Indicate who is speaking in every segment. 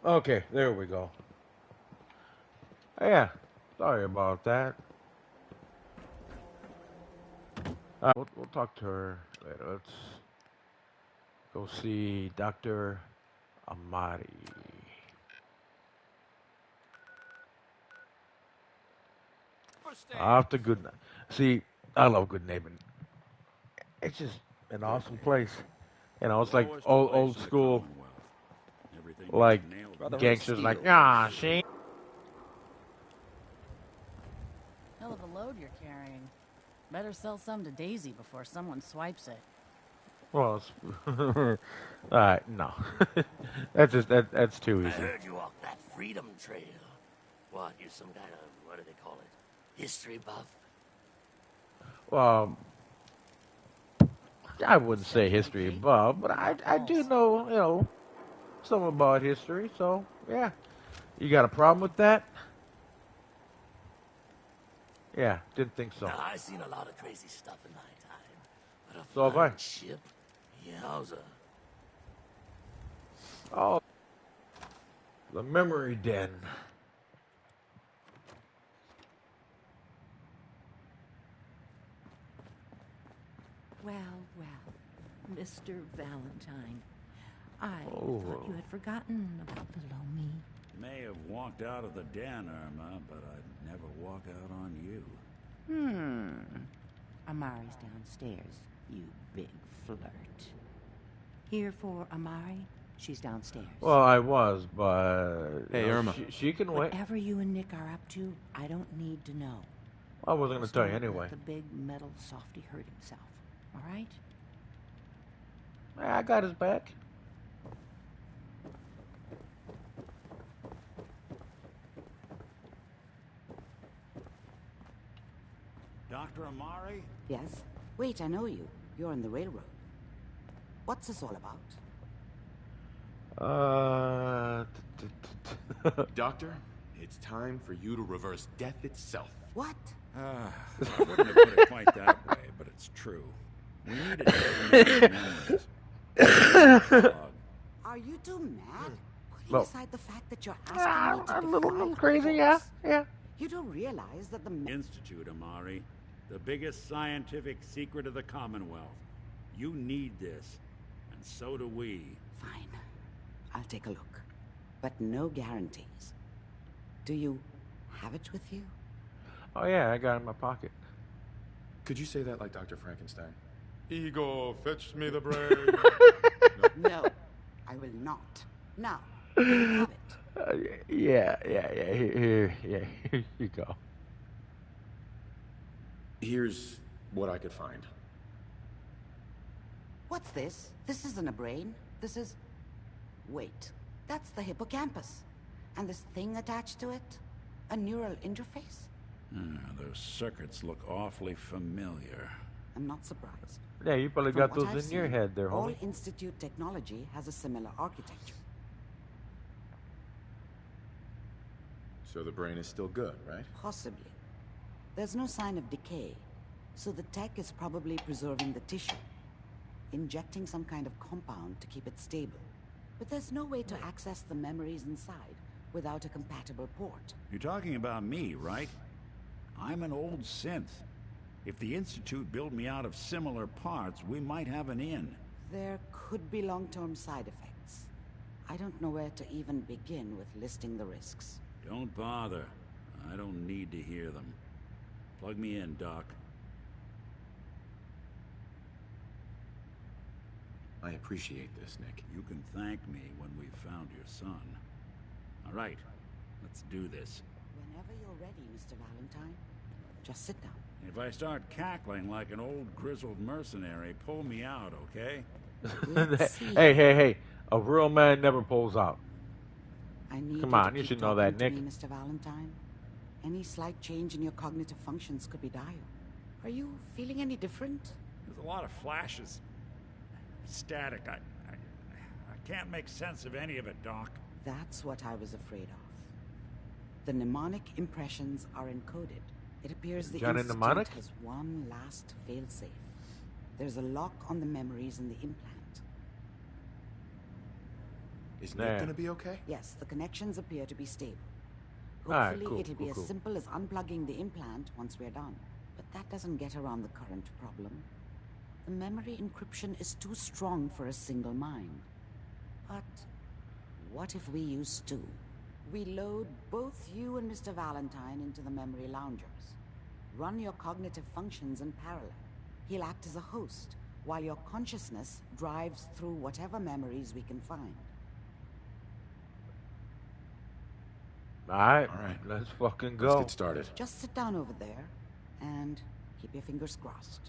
Speaker 1: Okay, there we go. Yeah, sorry about that. We'll talk to her later. Let's go see Dr. Amari. After good, see, I love Good Neighbor. It's just an awesome place. You know, it's like
Speaker 2: Lowest place
Speaker 1: old
Speaker 2: in the
Speaker 1: school,
Speaker 2: Commonwealth. Everything gets
Speaker 1: like
Speaker 2: nailed
Speaker 3: Brotherhood of
Speaker 1: gangsters, like
Speaker 3: Steel.
Speaker 1: ah, she.
Speaker 4: Hell of a load you're carrying. Better sell some to Daisy before someone swipes it.
Speaker 1: Well, it's, all right, no, that's too
Speaker 5: I
Speaker 1: easy.
Speaker 5: heard you walked that Freedom Trail. What, you some kind of, what do they call it? History buff?
Speaker 1: Well, I wouldn't
Speaker 4: Says
Speaker 1: say
Speaker 4: you,
Speaker 1: history
Speaker 4: Pete.
Speaker 1: above, but
Speaker 4: You got
Speaker 1: I do
Speaker 4: balls.
Speaker 1: know, some about history. So yeah, you got a problem with that? Yeah, didn't think so.
Speaker 5: Now, I seen a lot of crazy stuff in my time. But a
Speaker 1: So have I.
Speaker 5: flying ship? Yowza.
Speaker 1: Oh, the memory den.
Speaker 6: Well, well, Mr. Valentine. I thought
Speaker 1: Oh,
Speaker 6: you had forgotten about below me.
Speaker 2: May have walked out of the den, Irma, but I'd never walk out on you.
Speaker 6: Amari's downstairs, you big flirt. Here for Amari? She's downstairs.
Speaker 1: well, I was, but
Speaker 3: Hey, Irma.
Speaker 1: she can wait.
Speaker 6: Whatever you and Nick are up to, I don't need to know.
Speaker 1: I wasn't gonna
Speaker 6: Just
Speaker 1: tell you
Speaker 6: don't
Speaker 1: anyway.
Speaker 6: let the big metal softy hurt himself. All right?
Speaker 1: I got his back.
Speaker 2: Dr. Amari?
Speaker 7: Yes? Wait, I know you. You're on the railroad. What's this all about?
Speaker 3: Doctor, it's time for you to reverse death itself.
Speaker 7: What?
Speaker 2: I wouldn't have put it quite that way, but it's true. We need a memories.
Speaker 7: Are you two mad? Putting
Speaker 1: No.
Speaker 7: aside the fact that you're asking me to
Speaker 1: A
Speaker 7: defy
Speaker 1: little
Speaker 7: a
Speaker 1: crazy,
Speaker 7: course.
Speaker 1: yeah.
Speaker 7: You don't realize that the
Speaker 2: Institute, Amari. The biggest scientific secret of the Commonwealth. You need this, and so do we.
Speaker 7: Fine. I'll take a look. But no guarantees. Do you have it with you?
Speaker 1: Oh yeah, I got it in my pocket.
Speaker 3: Could you say that like Dr. Frankenstein? Ego, fetch me the brain.
Speaker 7: No, I will not. Now, you have it.
Speaker 1: Yeah. Here you go.
Speaker 3: Here's what I could find.
Speaker 7: What's this? This isn't a brain. This is... Wait. That's the hippocampus. And this thing attached to it? A neural interface?
Speaker 2: Those circuits look awfully familiar.
Speaker 7: I'm not surprised.
Speaker 1: Yeah, you probably
Speaker 7: From
Speaker 1: got
Speaker 7: what
Speaker 1: those
Speaker 7: I've
Speaker 1: in your
Speaker 7: seen,
Speaker 1: head there,
Speaker 7: all
Speaker 1: homie.
Speaker 7: Institute technology has a similar architecture.
Speaker 3: So the brain is still good, right?
Speaker 7: Possibly. There's no sign of decay, so the tech is probably preserving the tissue, injecting some kind of compound to keep it stable. But there's no way to access the memories inside without a compatible port.
Speaker 2: You're talking about me, right? I'm an old synth. If the Institute built me out of similar parts, we might have an in.
Speaker 7: There could be long-term side effects. I don't know where to even begin with listing the risks.
Speaker 2: Don't bother. I don't need to hear them. Plug me in, Doc.
Speaker 3: I appreciate this, Nick.
Speaker 2: You can thank me when we've found your son. All right, let's do this.
Speaker 7: Whenever you're ready, Mr. Valentine, just sit down.
Speaker 2: If I start cackling like an old grizzled mercenary, pull me out, okay?
Speaker 7: Let's see.
Speaker 1: Hey. A real man never pulls out.
Speaker 7: I need
Speaker 1: Come
Speaker 7: you
Speaker 1: on,
Speaker 7: to
Speaker 1: you
Speaker 7: keep
Speaker 1: should know that,
Speaker 7: talking to
Speaker 1: Nick.
Speaker 7: me, Mr. Valentine. Any slight change in your cognitive functions could be dire. Are you feeling any different?
Speaker 2: There's a lot of flashes. Static. I can't make sense of any of it, Doc.
Speaker 7: That's what I was afraid of. The mnemonic impressions are encoded. It appears the
Speaker 1: Johnny
Speaker 7: Institute
Speaker 1: Mnemonic?
Speaker 7: has one last failsafe. There's a lock on the memories in the implant.
Speaker 3: Is
Speaker 1: Nah.
Speaker 3: Nick gonna be okay?
Speaker 7: Yes, the connections appear to be stable.
Speaker 1: Alright,
Speaker 7: Hopefully,
Speaker 1: cool,
Speaker 7: it'll be
Speaker 1: cool,
Speaker 7: as
Speaker 1: cool.
Speaker 7: simple as unplugging the implant once we're done. But that doesn't get around the current problem. The memory encryption is too strong for a single mind. But what if we use two? We load both you and Mr. Valentine into the memory loungers. Run your cognitive functions in parallel. He'll act as a host, while your consciousness drives through whatever memories we can find.
Speaker 1: Alright,
Speaker 3: All right.
Speaker 1: let's fucking
Speaker 3: Let's
Speaker 1: go.
Speaker 3: get started.
Speaker 7: Just sit down over there and keep your fingers crossed.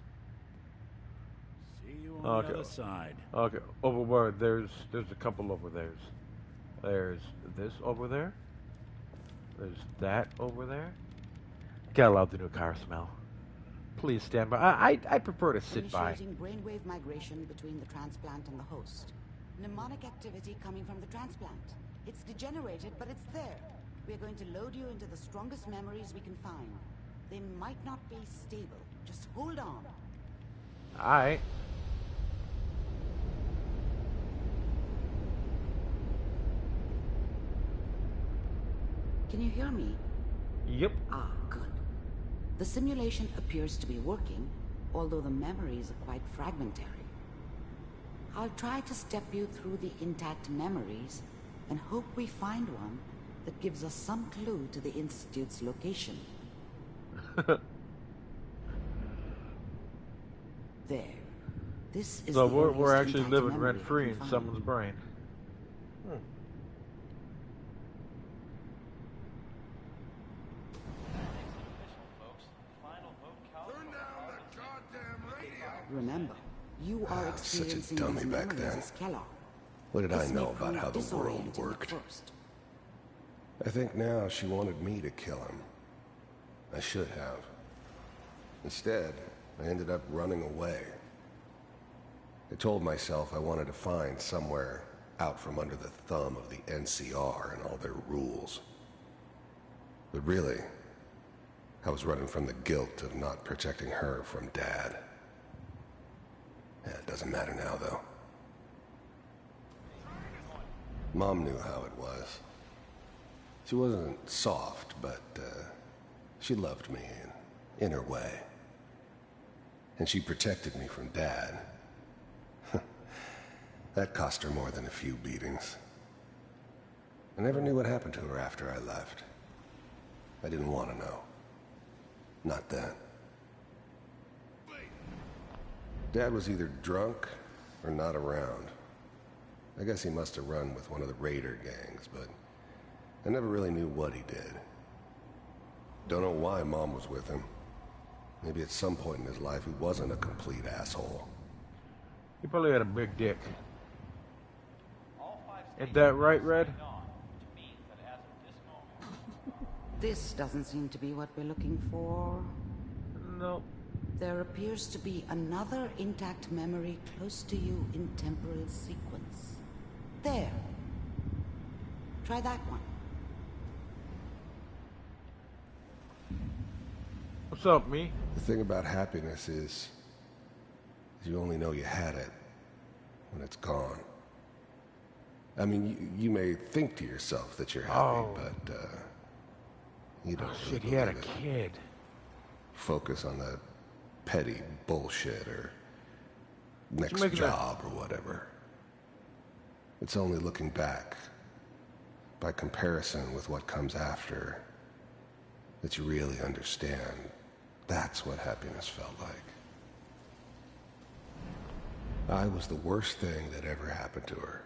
Speaker 2: See you on
Speaker 1: Okay.
Speaker 2: the other side.
Speaker 1: Okay, over where? There's a couple over there. There's this over there. There's that over there. Gotta love the new car smell. Please stand by. I prefer to sit by.
Speaker 7: Initiating brainwave migration between the transplant and the host. Mnemonic activity coming from the transplant. It's degenerated, but it's there. We're going to load you into the strongest memories we can find. They might not be stable. Just hold on.
Speaker 1: Alright.
Speaker 7: Can you hear me?
Speaker 1: Yep.
Speaker 7: Ah, good. The simulation appears to be working, although the memories are quite fragmentary. I'll try to step you through the intact memories and hope we find one that gives us some clue to the Institute's location. There. This is
Speaker 1: So
Speaker 7: the
Speaker 1: we're
Speaker 7: earliest
Speaker 1: actually
Speaker 7: intact
Speaker 1: living
Speaker 7: memory
Speaker 1: rent free
Speaker 7: we
Speaker 1: in
Speaker 7: can find.
Speaker 1: someone's brain.
Speaker 7: Remember, you are
Speaker 8: such a
Speaker 7: experiencing
Speaker 8: dummy
Speaker 7: these
Speaker 8: back
Speaker 7: memories
Speaker 8: then.
Speaker 7: as Kellogg.
Speaker 8: What did I
Speaker 7: This may
Speaker 8: know about
Speaker 7: prove
Speaker 8: how the world
Speaker 7: disorienting at
Speaker 8: worked?
Speaker 7: first.
Speaker 8: I think now she wanted me to kill him. I should have. Instead, I ended up running away. I told myself I wanted to find somewhere out from under the thumb of the NCR and all their rules. But really, I was running from the guilt of not protecting her from Dad. Yeah, it doesn't matter now, though. Mom knew how it was. She wasn't soft, but she loved me in her way. And she protected me from Dad. That cost her more than a few beatings. I never knew what happened to her after I left. I didn't want to know. Not then. Dad was either drunk or not around. I guess he must have run with one of the raider gangs, but I never really knew what he did. Don't know why Mom was with him. Maybe at some point in his life he wasn't a complete asshole.
Speaker 1: He probably had a big dick. Ain't that right, Red?
Speaker 7: This doesn't seem to be what we're looking for.
Speaker 1: No.
Speaker 7: There appears to be another intact memory close to you in temporal sequence. There. Try that one.
Speaker 1: What's up, me?
Speaker 8: The thing about happiness is you only know you had it when it's gone. I mean, you may think to yourself that you're happy,
Speaker 1: Oh.
Speaker 8: but you don't
Speaker 1: Oh,
Speaker 8: really
Speaker 1: shit, he had a
Speaker 8: believe it.
Speaker 1: kid.
Speaker 8: Focus on that petty bullshit or next
Speaker 1: making that-
Speaker 8: job or whatever. It's only looking back, by comparison with what comes after, that you really understand. That's what happiness felt like. I was the worst thing that ever happened to her.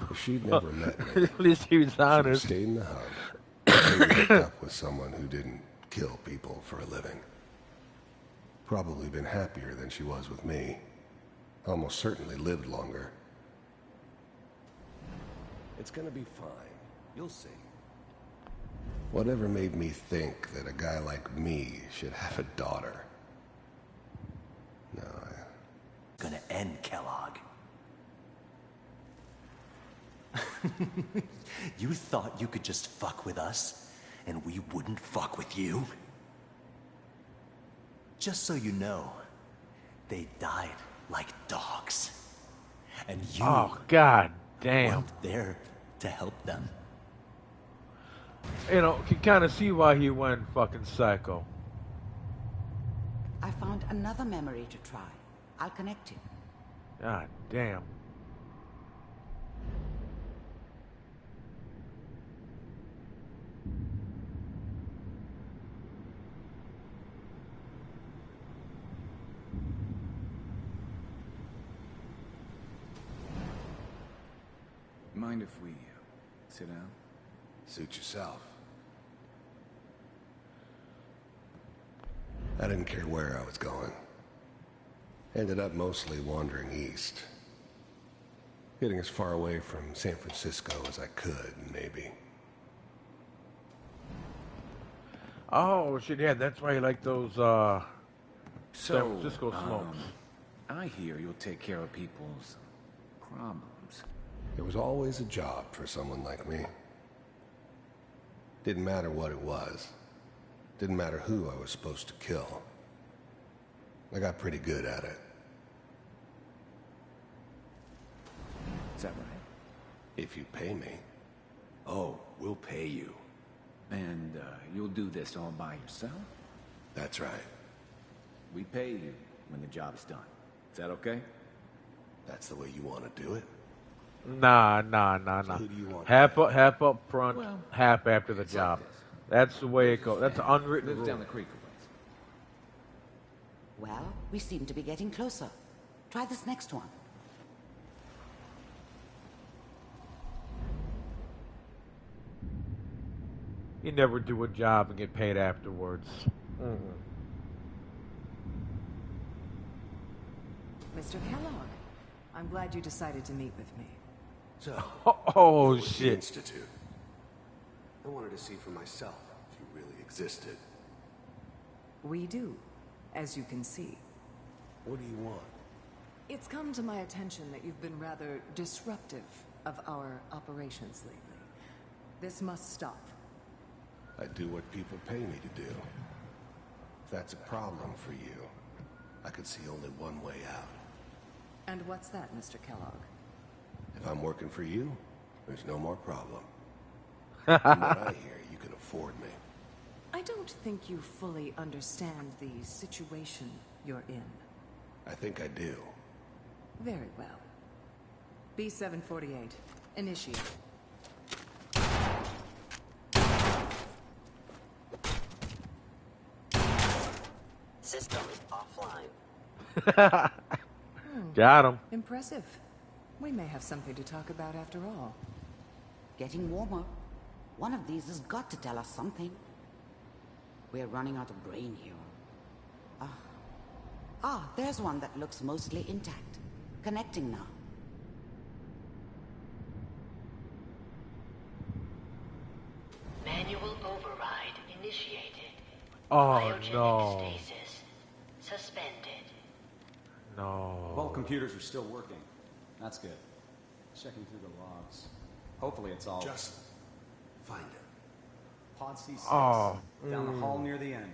Speaker 8: If she'd never met me,
Speaker 1: At least he was
Speaker 8: she'd have
Speaker 1: honest.
Speaker 8: stayed in the hub, maybe hooked up with someone who didn't kill people for a living. Probably been happier than she was with me. Almost certainly lived longer. It's gonna be fine. You'll see. Whatever made me think that a guy like me should have a daughter? No,
Speaker 9: Gonna end Kellogg. You thought you could just fuck with us, and we wouldn't fuck with you? Just so you know, they died like dogs. And you
Speaker 1: Oh, God. damn.
Speaker 9: weren't there to help them.
Speaker 1: You know, can kind of see why he went fucking psycho.
Speaker 7: I found another memory to try. I'll connect you.
Speaker 1: God damn.
Speaker 3: Mind if we sit down?
Speaker 8: Suit yourself. I didn't care where I was going. Ended up mostly wandering east. Getting as far away from San Francisco as I could, maybe.
Speaker 1: Oh shit, yeah, that's why you like those San Francisco smokes.
Speaker 3: I hear you'll take care of people's problems.
Speaker 8: There was always a job for someone like me. Didn't matter what it was. Didn't matter who I was supposed to kill. I got pretty good at it.
Speaker 3: Is that right?
Speaker 8: If you pay me.
Speaker 3: Oh, we'll pay you. And you'll do this all by yourself?
Speaker 8: That's right.
Speaker 3: We pay you when the job's done. Is that okay?
Speaker 8: That's the way you want to do it?
Speaker 1: Nah.
Speaker 8: So who do you want?
Speaker 1: Half up front,
Speaker 3: Well,
Speaker 1: half after the job.
Speaker 3: like this.
Speaker 1: That's the way it goes. That's an unwritten
Speaker 3: Lives
Speaker 1: rule.
Speaker 3: down the creek a ways.
Speaker 7: Well, we seem to be getting closer. Try this next one.
Speaker 1: You never do a job and get paid afterwards.
Speaker 10: Mr. Kellogg, I'm glad you decided to meet with me.
Speaker 8: So,
Speaker 1: Oh
Speaker 8: with the
Speaker 1: shit.
Speaker 8: Institute. I wanted to see for myself if you really existed.
Speaker 10: We do, as you can see.
Speaker 8: What do you want?
Speaker 10: It's come to my attention that you've been rather disruptive of our operations lately. This must stop.
Speaker 8: I do what people pay me to do. If that's a problem for you, I could see only one way out.
Speaker 10: And what's that, Mr. Kellogg?
Speaker 8: If I'm working for you, there's no more problem. From what I hear, you can afford me.
Speaker 10: I don't think you fully understand the situation you're in.
Speaker 8: I think I do.
Speaker 10: Very well. B-748, initiate.
Speaker 5: System offline.
Speaker 1: Got him.
Speaker 10: Impressive. We may have something to talk about after all.
Speaker 7: Getting warmer. One of these has got to tell us something. We're running out of brain here. There's one that looks mostly intact. Connecting now.
Speaker 11: Manual override initiated.
Speaker 1: Oh
Speaker 11: Cryogenic
Speaker 1: no.
Speaker 11: stasis suspended.
Speaker 1: No.
Speaker 12: All computers are still working. That's good. Checking through the logs. Hopefully it's all...
Speaker 8: Just find it.
Speaker 12: Pod C6.
Speaker 1: Oh,
Speaker 12: Down the hall near the end.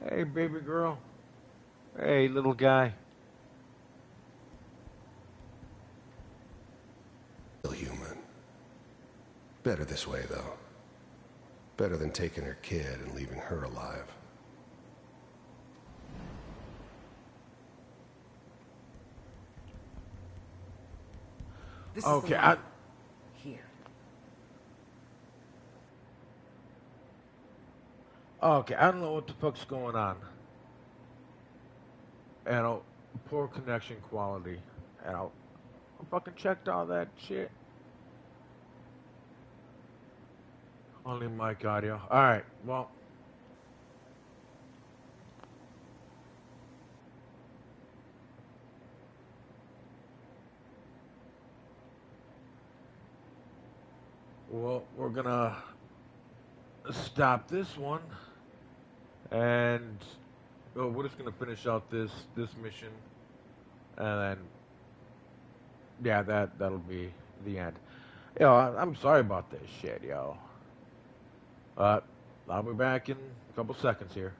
Speaker 1: Hey, baby girl. Hey, little guy.
Speaker 8: Still human. Better this way, though. Better than taking her kid and leaving her alive.
Speaker 10: This
Speaker 1: Okay,
Speaker 10: is the line. Here.
Speaker 1: Okay, I don't know what the fuck's going on. And poor connection quality. And I fucking checked all that shit. Only mic audio. Alright, well. Well, we're gonna stop this one. And we're just gonna finish out this mission, and then yeah, that'll be the end. Yo, I'm sorry about this shit, yo. I'll be back in a couple seconds here.